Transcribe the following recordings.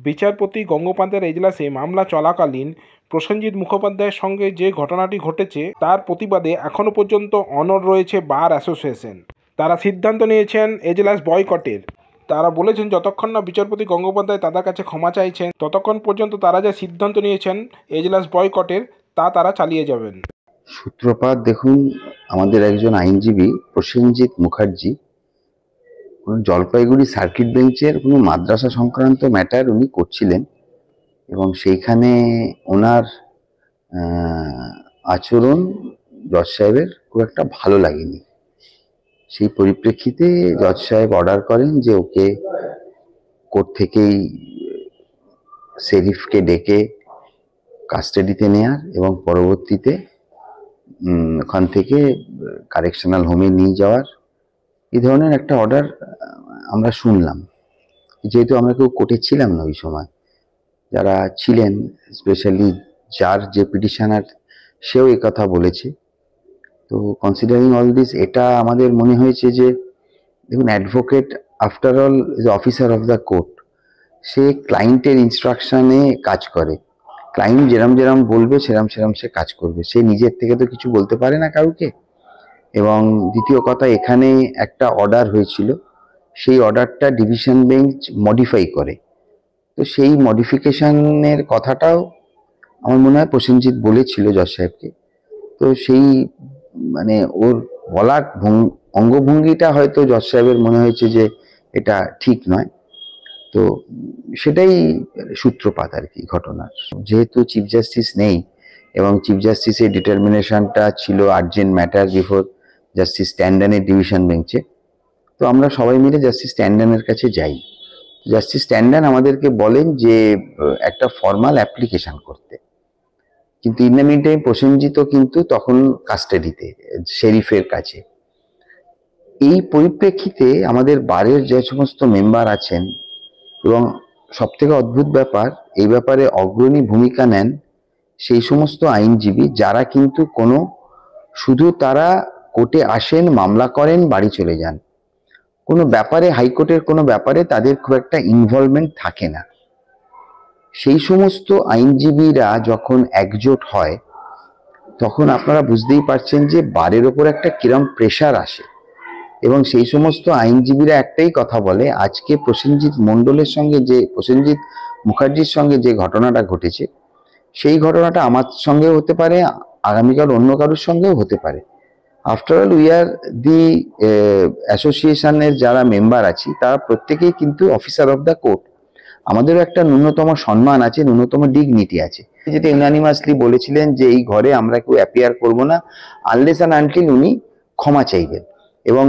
বিচারপতি গঙ্গোপাধ্যায়ের এজলাসে মামলা চলাকালীন প্রসেনজিৎ মুখোপাধ্যায়ের সঙ্গে যে ঘটনাটি ঘটেছে তার প্রতিবাদে এখনও পর্যন্ত অনড় রয়েছে বার অ্যাসোসিয়েশন। তারা সিদ্ধান্ত নিয়েছেন এজলাস বয়কটের। তারা বলেছেন যতক্ষণ না বিচারপতি গঙ্গোপাধ্যায় তাদের কাছে ক্ষমা চাইছেন ততক্ষণ পর্যন্ত তারা যে সিদ্ধান্ত নিয়েছেন এজলাস বয়কটের তা তারা চালিয়ে যাবেন। সূত্রপাত দেখুন, আমাদের একজন আইনজীবী প্রসেনজিৎ মুখার্জি জলপাইগুড়ি সার্কিট বেঞ্চের কোনো মাদ্রাসা সংক্রান্ত ম্যাটার উনি করছিলেন এবং সেইখানে ওনার আচরণ জজ সাহেবের খুব একটা ভালো লাগেনি। সেই পরিপ্রেক্ষিতে জজ সাহেব অর্ডার করেন যে ওকে কোর্ট থেকেই শেরিফকে ডেকে কাস্টাডিতে নেয়ার এবং পরবর্তীতে ওখান থেকে কারেকশনাল হোমে নিয়ে যাওয়ার এই ধরনের একটা অর্ডার আমরা শুনলাম। যেহেতু আমরা কেউ কোর্টে ছিলাম না ওই সময়, যারা ছিলেন স্পেশালি যার যে পিটিশনার সেও এই কথা বলেছে। তো কনসিডারিং অল দিস, এটা আমাদের মনে হয়েছে যে দেখুন, advocate after all is officer of the court. সে ক্লায়েন্টের ইনস্ট্রাকশনে কাজ করে, ক্লায়েন্ট যেরম যেরম বলবে সেরম সেরম সে কাজ করবে, সে নিজের থেকে তো কিছু বলতে পারে না কাউকে। এবং দ্বিতীয় কথা, এখানে একটা অর্ডার হয়েছিল, সেই অর্ডারটা ডিভিশন বেঞ্চ মডিফাই করে। তো সেই মডিফিকেশনের কথাটাও আমার মনে হয় প্রসেনজিৎ বলেছিল জজ সাহেবকে। তো সেই মানে ওর বলার অঙ্গভঙ্গিটা হয়তো জজ সাহেবের মনে হয়েছে যে এটা ঠিক নয়। তো সেটাই সূত্রপাত আর কি ঘটনার। যেহেতু চিফ জাস্টিস নেই এবং চিফ জাস্টিসের ডিটারমিনেশনটা ছিল আর্জেন্ট ম্যাটার বিফোর জাস্টিস ট্যান্ডনের ডিভিশন বেঞ্চে, তো আমরা সবাই মিলে জাস্টিস ট্যান্ডনের কাছে যাই। জাস্টিস ট্যান্ডন আমাদেরকে বলেন যে একটা ফর্মাল অ্যাপ্লিকেশন করতে, কিন্তু ইন দ্য মিন টাইম প্রসেনজিৎও কিন্তু তখন কাস্টাডিতে শেরিফের কাছে। এই পরিপ্রেক্ষিতে আমাদের বারের যে সমস্ত মেম্বার আছেন, এবং সব থেকে অদ্ভুত ব্যাপার, এই ব্যাপারে অগ্রণী ভূমিকা নেন সেই সমস্ত আইনজীবী যারা কিন্তু শুধু তারা কোর্টে আসেন, মামলা করেন, বাড়ি চলে যান, কোনো ব্যাপারে হাইকোর্টের কোনো ব্যাপারে তাদের খুব একটা ইনভলভমেন্ট থাকে না। সেই সমস্ত আইনজীবীরা যখন একজোট হয় তখন আপনারা বুঝতেই পারছেন যে বারের ওপর একটা কিরম প্রেশার আসে। এবং সেই সমস্ত আইনজীবীরা একটাই কথা বলে, আজকে প্রসেনজিৎ মুখার্জির সঙ্গে যে ঘটনাটা ঘটেছে সেই ঘটনাটা আমার সঙ্গেও হতে পারে, আগামীকাল অন্য কারোর সঙ্গেও হতে পারে। আফটার অল উই আর দি অ্যাসোসিয়েশনের যারা মেম্বার আছি তারা প্রত্যেকেই কিন্তু অফিসার অফ দ্য কোর্ট। আমাদেরও একটা ন্যূনতম সম্মান আছে, ন্যূনতম ডিগনিটি আছে। যেটা ইউনানিমাসলি বলেছিলেন যে এই ঘরে আমরা কেউ অ্যাপিয়ার করব না আনলেস অ্যান্ড আনটিল উনি ক্ষমা চাইবেন। এবং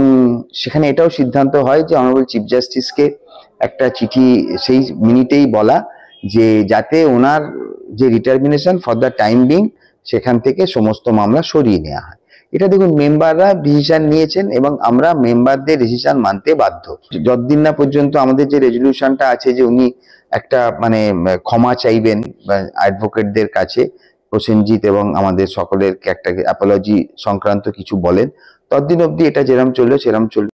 সেখানে এটাও সিদ্ধান্ত হয় যে অনারেবল চিফ জাস্টিসকে একটা চিঠি সেই মিনিটেই বলা যে যাতে ওনার যে determination for the time being সেখান থেকে সমস্ত মামলা সরিয়ে নেওয়া হয়। এটা দেখুন, মেম্বাররা ডিসিশন নিয়েছেন এবং আমরা মেম্বারদের ডিসিশন মানতে বাধ্য। যতদিন না পর্যন্ত আমাদের যে রেজলিউশনটা আছে যে উনি একটা ক্ষমা চাইবেন অ্যাডভোকেটদের কাছে, প্রসেনজিৎ এবং আমাদের সকলের একটা অ্যাপোলজি সংক্রান্ত কিছু বলেন, ততদিন অবধি এটা যেরম চললো সেরম চলবে।